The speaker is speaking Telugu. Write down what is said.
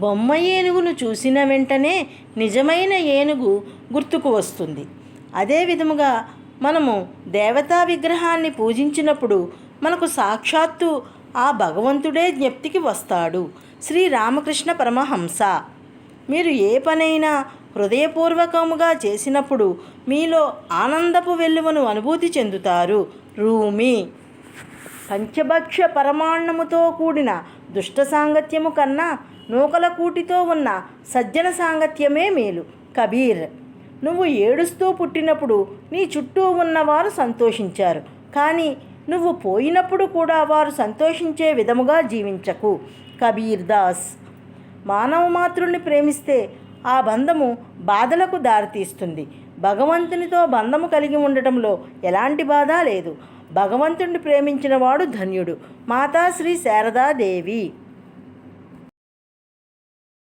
బొమ్మ ఏనుగును చూసిన వెంటనే నిజమైన ఏనుగు గుర్తుకు వస్తుంది. అదే విధముగా మనము దేవతా విగ్రహాన్ని పూజించినప్పుడు మనకు సాక్షాత్తు ఆ భగవంతుడే జ్ఞప్తికి వస్తాడు. శ్రీరామకృష్ణ పరమహంస. మీరు ఏ పనైనా హృదయపూర్వకముగా చేసినప్పుడు మీలో ఆనందపు వెల్లువను అనుభూతి చెందుతారు. రూమి. పంచభక్ష పరమాన్నముతో కూడిన దుష్ట సాంగత్యము కన్నా నూకల కూటితో ఉన్న సజ్జన సాంగత్యమే మేలు. కబీర్. నువ్వు ఏడుస్తూ పుట్టినప్పుడు నీ చుట్టూ ఉన్నవారు సంతోషించారు, కానీ నువ్వు పోయినప్పుడు కూడా వారు సంతోషించే విధముగా జీవించకు. కబీర్ దాస్. మానవ మాతృల్ని ప్రేమిస్తే ఆ బంధము బాధలకు దారితీస్తుంది. భగవంతునితో బంధము కలిగి ఉండటంలో ఎలాంటి బాధ లేదు. భగవంతుడిని ప్రేమించిన వాడు ధన్యుడు. మాతా శ్రీ శారదాదేవి.